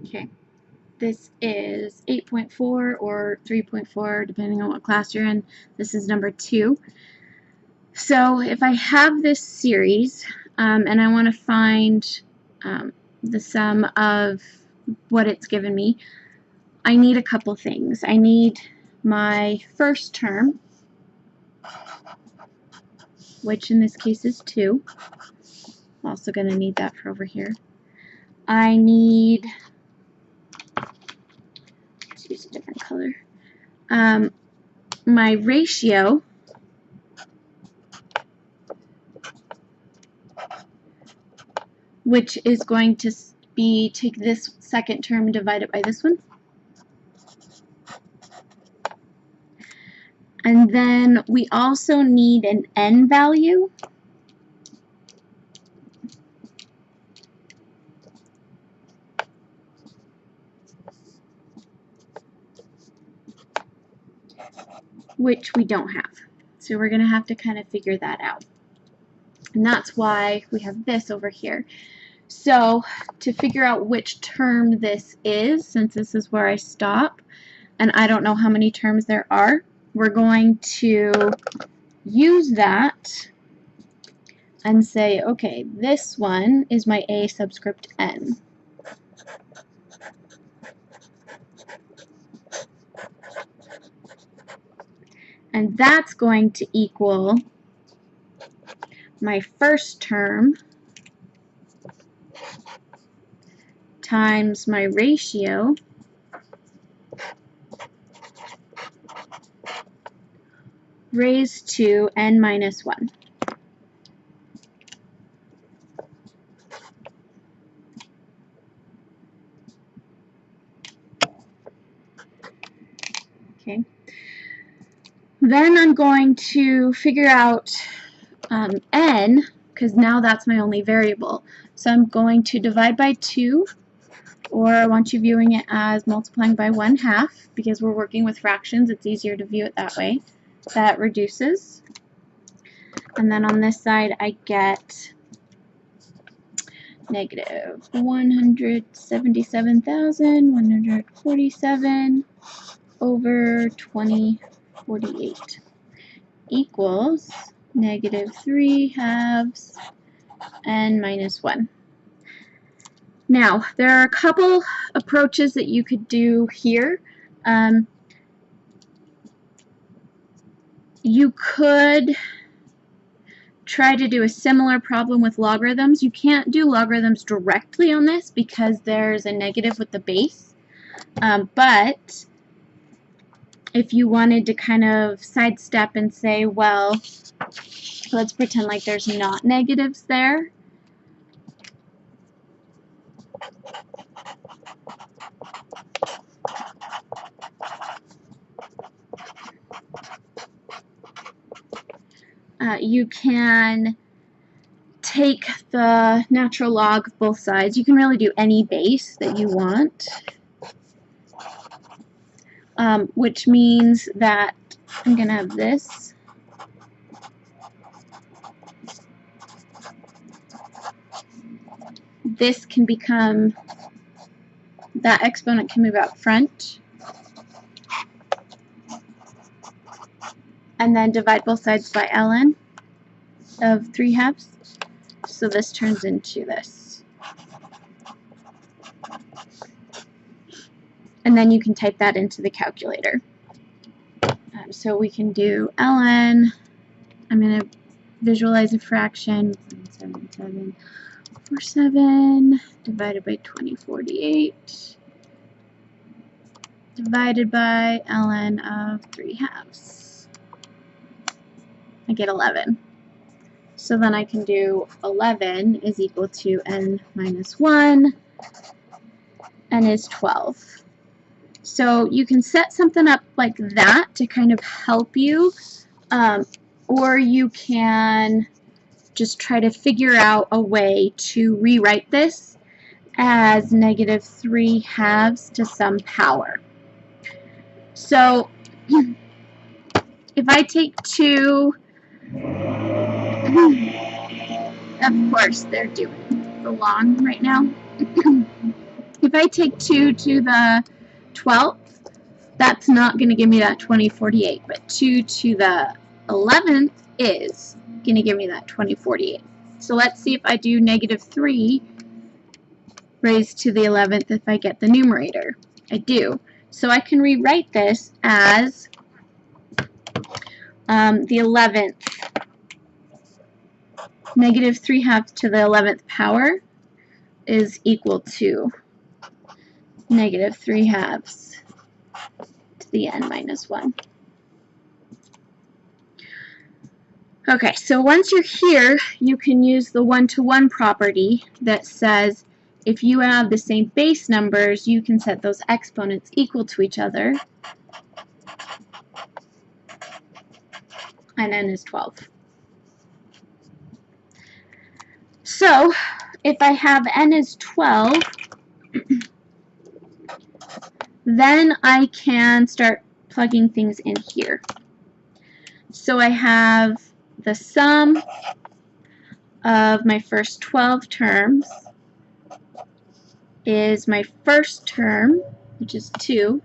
Okay, this is 8.4 or 3.4, depending on what class you're in. This is number 2. So if I have this series and I want to find the sum of what it's given me, I need a couple things. I need my first term, which in this case is 2. I'm also going to need that for over here. I need, let's use a different color, my ratio, which is going to be, take this second term and divide it by this one. And then we also need an n value. Which we don't have. So we're going to have to kind of figure that out. And that's why we have this over here. So to figure out which term this is, since this is where I stop, and I don't know how many terms there are, we're going to use that and say, okay, this one is my a subscript n. And that's going to equal my first term times my ratio raised to n minus 1. Okay. Then I'm going to figure out n, because now that's my only variable. So I'm going to divide by 2, or I want you viewing it as multiplying by 1/2, because we're working with fractions, it's easier to view it that way. That reduces. And then on this side I get negative 177,147 over 2048 equals negative 3/2 n minus 1. Now, there are a couple approaches that you could do here. You could try to do a similar problem with logarithms. You can't do logarithms directly on this because there's a negative with the base. But if you wanted to kind of sidestep and say, well, let's pretend like there's not negatives there. You can take the natural log of both sides. You can really do any base that you want, which means that I'm going to have this. This can become, that exponent can move out front. And then divide both sides by ln of 3/2. So this turns into this. And then you can type that into the calculator. So we can do ln, I'm going to visualize a fraction, 0.7747 divided by 2048 divided by ln of 3/2. I get 11. So then I can do 11 is equal to n minus 1, n is 12. So you can set something up like that to kind of help you, or you can just try to figure out a way to rewrite this as negative 3/2 to some power. So if I take 2, of course they're doing the long right now. If if I take 2 to the 12th, that's not going to give me that 2048, but 2 to the 11th is going to give me that 2048. So let's see if I do negative 3 raised to the 11th if I get the numerator. I do. So I can rewrite this as the 11th, negative 3/2 to the 11th power is equal to negative 3/2 to the n minus 1. Okay, so once you're here, you can use the one-to-one property that says if you have the same base numbers, you can set those exponents equal to each other, and n is 12. So if I have n is 12, then I can start plugging things in here. So I have the sum of my first 12 terms is my first term, which is 2,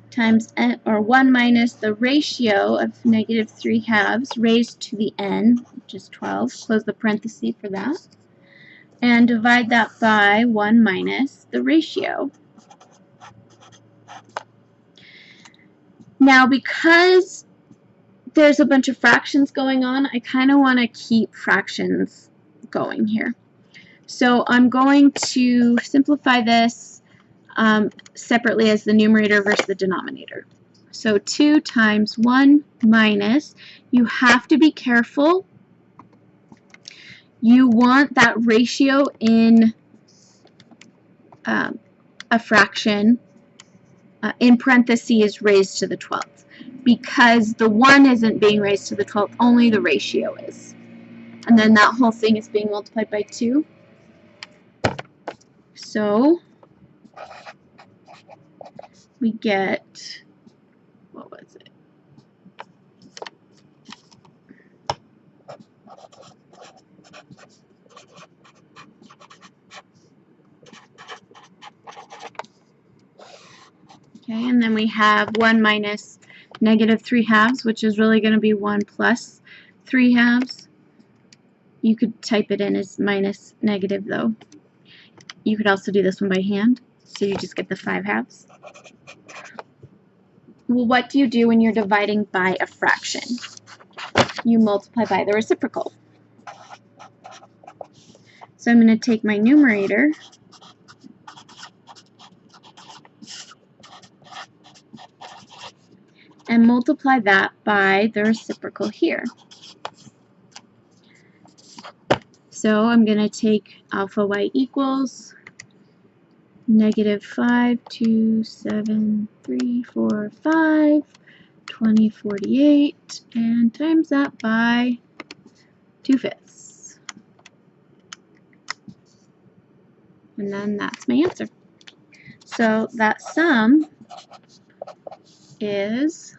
times n, or 1 minus the ratio of negative 3/2 raised to the n, which is 12. Close the parenthesis for that. And divide that by 1 minus the ratio. Now, because there's a bunch of fractions going on, I kind of want to keep fractions going here. So I'm going to simplify this separately as the numerator versus the denominator. So 2 times 1 minus, you have to be careful. You want that ratio in a fraction in parentheses raised to the 12th, because the 1 isn't being raised to the 12th, only the ratio is. And then that whole thing is being multiplied by 2. So we get, what was it? Okay, and then we have 1 minus negative 3/2, which is really going to be 1 plus 3/2. You could type it in as minus negative, though. You could also do this one by hand, so you just get the 5/2. Well, what do you do when you're dividing by a fraction? You multiply by the reciprocal. So I'm going to take my numerator and multiply that by the reciprocal here. So I'm going to take alpha y equals negative 5, 2, 7, 3, 4, 5, 2048, and times that by 2/5. And then that's my answer. So that sum is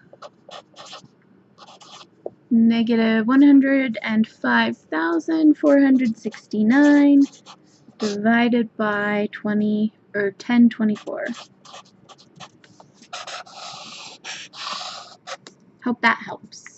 negative 105,469 divided by 1024. Hope that helps.